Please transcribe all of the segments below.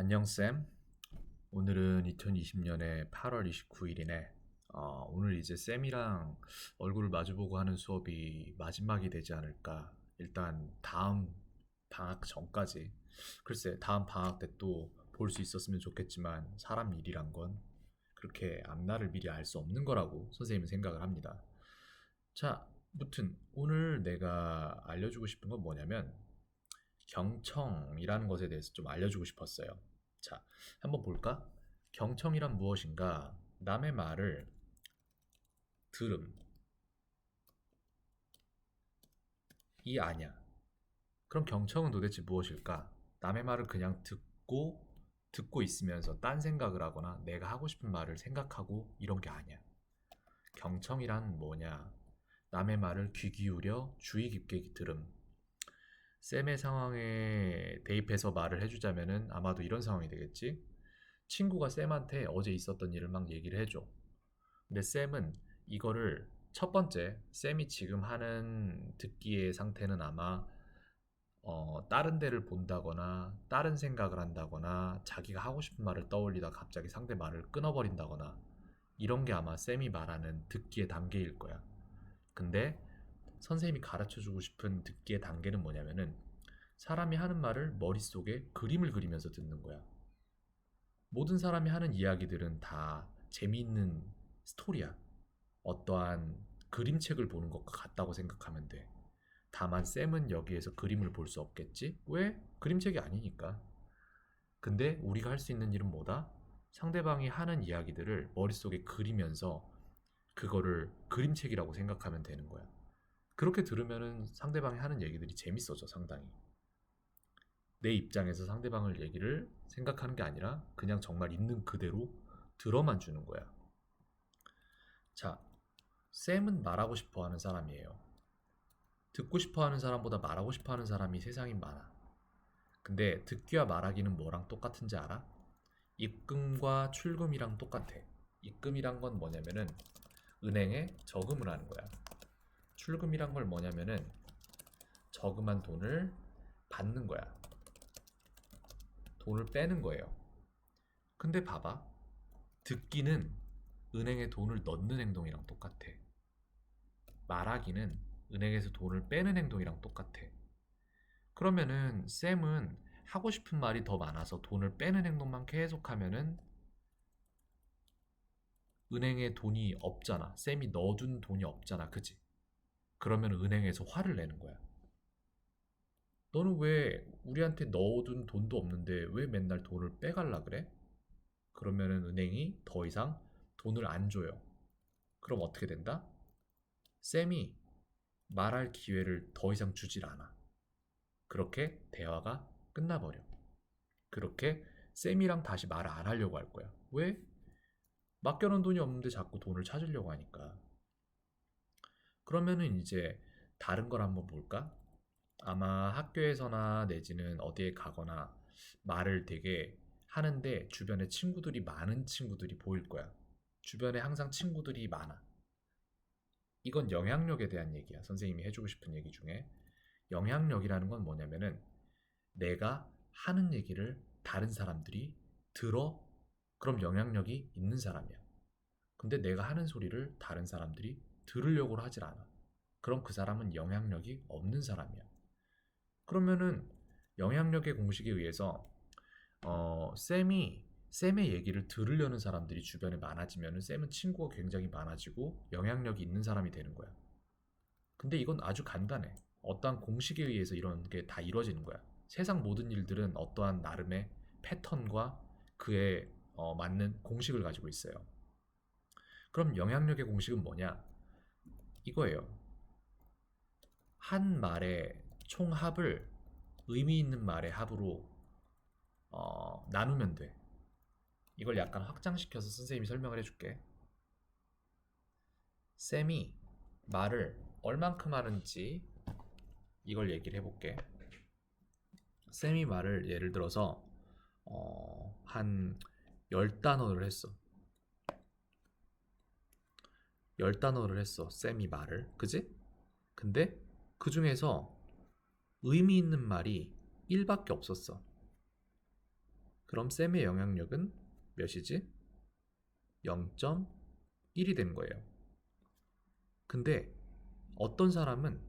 안녕 쌤. 오늘은 2020년의 8월 29일이네. 오늘 이제 쌤이랑 얼굴을 마주보고 하는 수업이 마지막이 되지 않을까. 일단 다음 방학 전까지. 글쎄, 다음 방학 때 또 볼 수 있었으면 좋겠지만 사람 일이란 건 그렇게 앞날을 미리 알 수 없는 거라고 선생님은 생각을 합니다. 자, 무튼 오늘 내가 알려주고 싶은 건 뭐냐면 경청이라는 것에 대해서 좀 알려주고 싶었어요. 자, 한번 볼까? 경청이란 무엇인가? 남의 말을 들음이 아냐. 그럼 경청은 도대체 무엇일까? 남의 말을 그냥 듣고 있으면서 딴 생각을 하거나 내가 하고 싶은 말을 생각하고 이런 게 아니야. 경청이란 뭐냐? 남의 말을 귀 기울여 주의 깊게 들음. 쌤의 상황에 대입해서 말을 해주자면은 아마도 이런 상황이 되겠지? 친구가 쌤한테 어제 있었던 일을 막 얘기를 해줘. 근데 쌤은 이거를 첫 번째, 쌤이 지금 하는 듣기의 상태는 아마 다른 데를 본다거나 다른 생각을 한다거나 자기가 하고 싶은 말을 떠올리다 갑자기 상대 말을 끊어버린다거나 이런 게 아마 쌤이 말하는 듣기의 단계일 거야. 근데 선생님이 가르쳐주고 싶은 듣기의 단계는 뭐냐면은 사람이 하는 말을 머릿속에 그림을 그리면서 듣는 거야. 모든 사람이 하는 이야기들은 다 재미있는 스토리야. 어떠한 그림책을 보는 것과 같다고 생각하면 돼. 다만 쌤은 여기에서 그림을 볼 수 없겠지? 왜? 그림책이 아니니까. 근데 우리가 할 수 있는 일은 뭐다? 상대방이 하는 이야기들을 머릿속에 그리면서 그거를 그림책이라고 생각하면 되는 거야. 그렇게 들으면은 상대방이 하는 얘기들이 재밌어져, 상당히. 내 입장에서 상대방을 얘기를 생각하는 게 아니라 그냥 정말 있는 그대로 들어만 주는 거야. 자, 쌤은 말하고 싶어 하는 사람이에요. 듣고 싶어 하는 사람보다 말하고 싶어 하는 사람이 세상에 많아. 근데 듣기와 말하기는 뭐랑 똑같은지 알아? 입금과 출금이랑 똑같아. 입금이란 건 뭐냐면은 은행에 저금을 하는 거야. 출금이란 걸 뭐냐면은 저금한 돈을 받는 거야. 돈을 빼는 거예요. 근데 봐봐. 듣기는 은행에 돈을 넣는 행동이랑 똑같아. 말하기는 은행에서 돈을 빼는 행동이랑 똑같아. 그러면은 쌤은 하고 싶은 말이 더 많아서 돈을 빼는 행동만 계속하면은 은행에 돈이 없잖아. 쌤이 넣어둔 돈이 없잖아. 그지? 그러면 은행에서 화를 내는 거야. 너는 왜 우리한테 넣어둔 돈도 없는데 왜 맨날 돈을 빼갈라 그래? 그러면은 은행이 더 이상 돈을 안 줘요. 그럼 어떻게 된다? 쌤이 말할 기회를 더 이상 주질 않아. 그렇게 대화가 끝나버려. 그렇게 쌤이랑 다시 말을 안 하려고 할 거야. 왜? 맡겨놓은 돈이 없는데 자꾸 돈을 찾으려고 하니까. 그러면은 이제 다른 걸 한번 볼까? 아마 학교에서나 내지는 어디에 가거나 말을 되게 하는데 주변에 친구들이 많은 친구들이 보일 거야. 주변에 항상 친구들이 많아. 이건 영향력에 대한 얘기야. 선생님이 해주고 싶은 얘기 중에. 영향력이라는 건 뭐냐면은 내가 하는 얘기를 다른 사람들이 들어? 그럼 영향력이 있는 사람이야. 근데 내가 하는 소리를 다른 사람들이 들으려고 하질 않아. 그럼 그 사람은 영향력이 없는 사람이야. 그러면은 영향력의 공식에 의해서 쌤의 얘기를 들으려는 사람들이 주변에 많아지면은 쌤은 친구가 굉장히 많아지고 영향력이 있는 사람이 되는 거야. 근데 이건 아주 간단해. 어떠한 공식에 의해서 이런 게 다 이루어지는 거야. 세상 모든 일들은 어떠한 나름의 패턴과 그에 맞는 공식을 가지고 있어요. 그럼 영향력의 공식은 뭐냐? 이거예요. 한 말의 총합을 의미 있는 말의 합으로 나누면 돼. 이걸 약간 확장시켜서 선생님이 설명을 해줄게. 쌤이 말을 얼만큼 하는지 이걸 얘기를 해볼게. 쌤이 말을 예를 들어서 한 10단어를 했어. 10단어를 했어. 쌤이 말을. 그지? 근데 그 중에서 의미 있는 말이 1밖에 없었어. 그럼 쌤의 영향력은 몇이지? 0.1이 된 거예요. 근데 어떤 사람은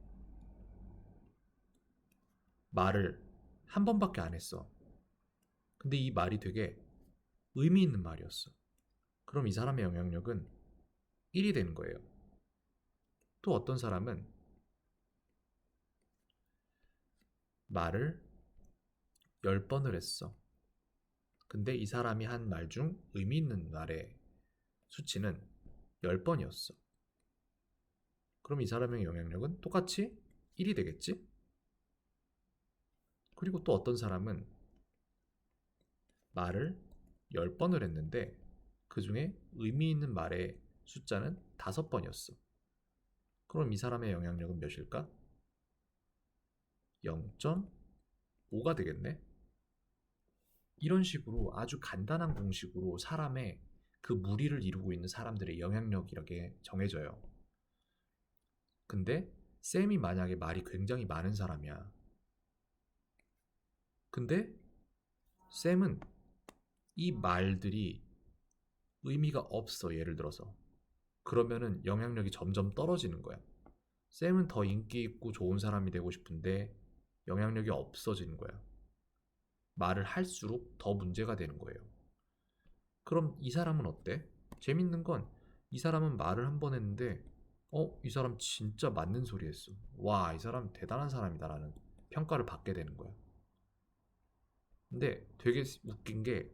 말을 한 번밖에 안 했어. 근데 이 말이 되게 의미 있는 말이었어. 그럼 이 사람의 영향력은 1이 되는 거예요. 또 어떤 사람은 말을 10번을 했어. 근데 이 사람이 한 말 중 의미 있는 말의 수치는 10번이었어. 그럼 이 사람의 영향력은 똑같이 1이 되겠지? 그리고 또 어떤 사람은 말을 10번을 했는데 그 중에 의미 있는 말의 숫자는 5번이었어. 그럼 이 사람의 영향력은 몇일까? 0.5가 되겠네? 이런 식으로 아주 간단한 공식으로 사람의 그 무리를 이루고 있는 사람들의 영향력이라게 정해져요. 근데 쌤이 만약에 말이 굉장히 많은 사람이야. 근데 쌤은 이 말들이 의미가 없어, 예를 들어서. 그러면은 영향력이 점점 떨어지는 거야. 쌤은 더 인기 있고 좋은 사람이 되고 싶은데 영향력이 없어지는 거야. 말을 할수록 더 문제가 되는 거예요. 그럼 이 사람은 어때? 재밌는 건 이 사람은 말을 한 번 했는데 이 사람 진짜 맞는 소리 했어. 와, 이 사람 대단한 사람이다라는 평가를 받게 되는 거야. 근데 되게 웃긴 게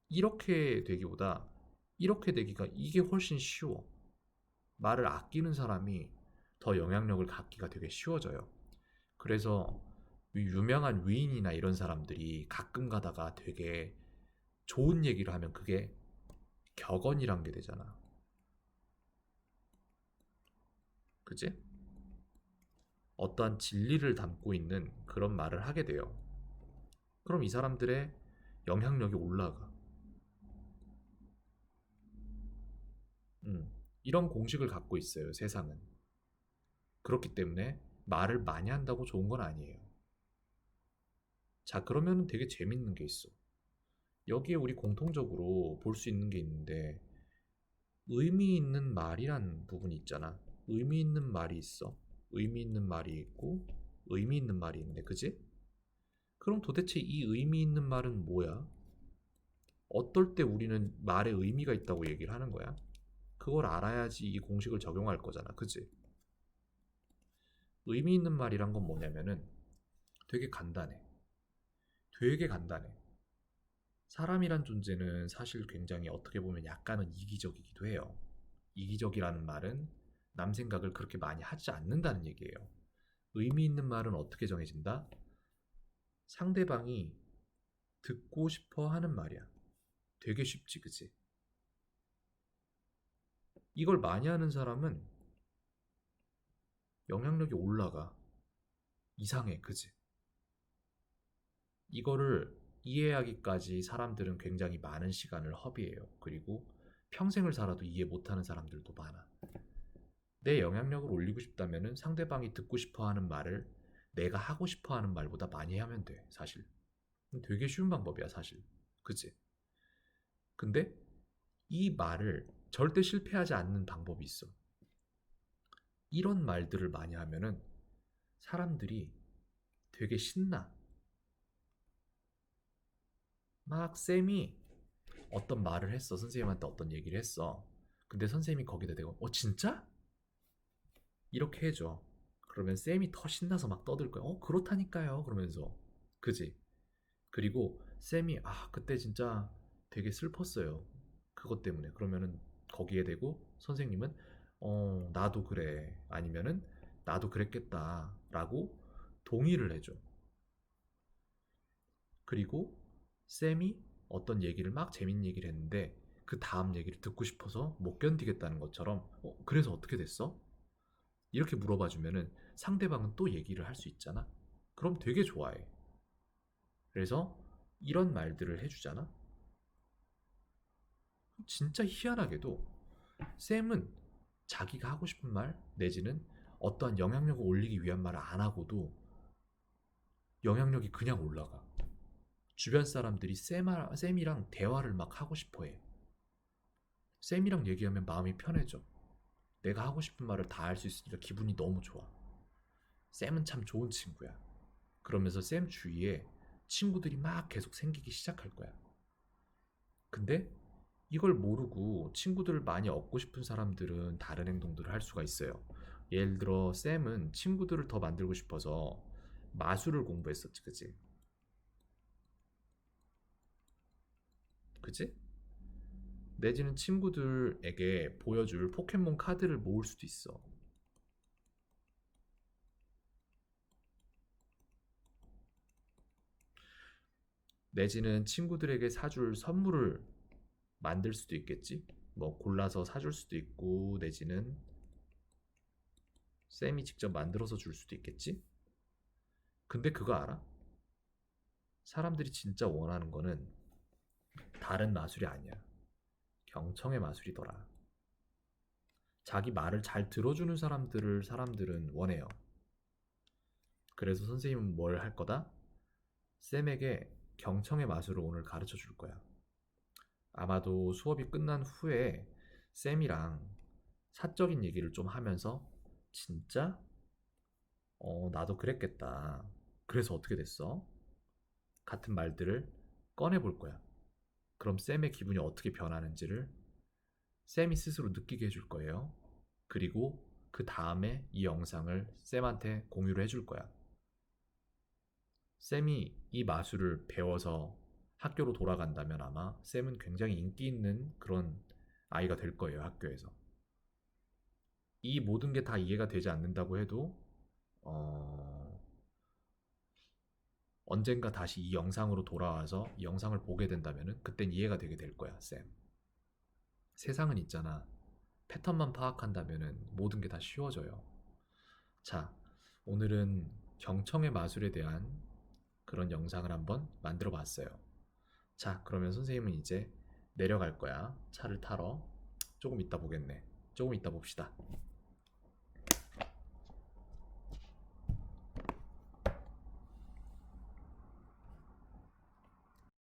이렇게 되기보다 이렇게 되기가 이게 훨씬 쉬워. 말을 아끼는 사람이 더 영향력을 갖기가 되게 쉬워져요. 그래서 유명한 위인이나 이런 사람들이 가끔 가다가 되게 좋은 얘기를 하면 그게 격언이란 게 되잖아. 그치? 어떠한 진리를 담고 있는 그런 말을 하게 돼요. 그럼 이 사람들의 영향력이 올라가. 이런 공식을 갖고 있어요, 세상은. 그렇기 때문에 말을 많이 한다고 좋은 건 아니에요. 자, 그러면 되게 재밌는 게 있어. 여기에 우리 공통적으로 볼 수 있는 게 있는데, 의미 있는 말이란 부분이 있잖아. 의미 있는 말이 있어. 의미 있는 말이 있고, 의미 있는 말이 있는데, 그지? 그럼 도대체 이 의미 있는 말은 뭐야? 어떨 때 우리는 말에 의미가 있다고 얘기를 하는 거야? 그걸 알아야지 이 공식을 적용할 거잖아. 그지? 의미 있는 말이란 건 뭐냐면은 되게 간단해. 되게 간단해. 사람이란 존재는 사실 굉장히 어떻게 보면 약간은 이기적이기도 해요. 이기적이라는 말은 남 생각을 그렇게 많이 하지 않는다는 얘기예요. 의미 있는 말은 어떻게 정해진다? 상대방이 듣고 싶어 하는 말이야. 되게 쉽지, 그치? 이걸 많이 하는 사람은 영향력이 올라가. 이상해, 그치? 이거를 이해하기까지 사람들은 굉장히 많은 시간을 허비해요. 그리고 평생을 살아도 이해 못하는 사람들도 많아. 내 영향력을 올리고 싶다면 상대방이 듣고 싶어 하는 말을 내가 하고 싶어 하는 말보다 많이 하면 돼, 사실. 되게 쉬운 방법이야, 사실. 그치? 근데 이 말을 절대 실패하지 않는 방법이 있어. 이런 말들을 많이 하면은 사람들이 되게 신나. 막 쌤이 어떤 말을 했어. 선생님한테 어떤 얘기를 했어. 근데 선생님이 거기다 대고, 진짜? 이렇게 해줘. 그러면 쌤이 더 신나서 막 떠들 거야. 그렇다니까요. 그러면서. 그지? 그리고 쌤이, 그때 진짜 되게 슬펐어요. 그것 때문에. 그러면은 거기에 대고 선생님은, 나도 그래. 아니면은, 나도 그랬겠다. 라고 동의를 해줘. 그리고 쌤이 어떤 얘기를 막 재밌는 얘기를 했는데 그 다음 얘기를 듣고 싶어서 못 견디겠다는 것처럼 그래서 어떻게 됐어? 이렇게 물어봐 주면은 상대방은 또 얘기를 할 수 있잖아. 그럼 되게 좋아해. 그래서 이런 말들을 해주잖아. 진짜 희한하게도 쌤은 자기가 하고 싶은 말 내지는 어떠한 영향력을 올리기 위한 말을 안 하고도 영향력이 그냥 올라가. 주변 사람들이 쌤이랑 대화를 막 하고 싶어 해. 쌤이랑 얘기하면 마음이 편해져. 내가 하고 싶은 말을 다 할 수 있으니까 기분이 너무 좋아. 쌤은 참 좋은 친구야. 그러면서 쌤 주위에 친구들이 막 계속 생기기 시작할 거야. 근데 이걸 모르고 친구들을 많이 얻고 싶은 사람들은 다른 행동들을 할 수가 있어요. 예를 들어 쌤은 친구들을 더 만들고 싶어서 마술을 공부했었지, 그치? 그치? 내지는 친구들에게 보여줄 포켓몬 카드를 모을 수도 있어. 내지는 친구들에게 사줄 선물을 만들 수도 있겠지? 뭐 골라서 사줄 수도 있고, 내지는 쌤이 직접 만들어서 줄 수도 있겠지? 근데 그거 알아? 사람들이 진짜 원하는 거는 다른 마술이 아니야. 경청의 마술이더라. 자기 말을 잘 들어주는 사람들은 원해요. 그래서 선생님은 뭘 할 거다? 쌤에게 경청의 마술을 오늘 가르쳐 줄 거야. 아마도 수업이 끝난 후에 쌤이랑 사적인 얘기를 좀 하면서 진짜? 나도 그랬겠다. 그래서 어떻게 됐어? 같은 말들을 꺼내 볼 거야. 그럼 쌤의 기분이 어떻게 변하는지를 쌤이 스스로 느끼게 해줄 거예요. 그리고 그 다음에 이 영상을 쌤한테 공유를 해줄 거야. 쌤이 이 마술을 배워서 학교로 돌아간다면 아마 쌤은 굉장히 인기 있는 그런 아이가 될 거예요, 학교에서. 이 모든 게 다 이해가 되지 않는다고 해도, 어, 언젠가 다시 이 영상으로 돌아와서 이 영상을 보게 된다면 그땐 이해가 되게 될 거야, 쌤. 세상은 있잖아. 패턴만 파악한다면 모든 게 다 쉬워져요. 자, 오늘은 경청의 마술에 대한 그런 영상을 한번 만들어 봤어요. 자, 그러면 선생님은 이제 내려갈 거야. 차를 타러. 조금 이따 보겠네. 조금 이따 봅시다.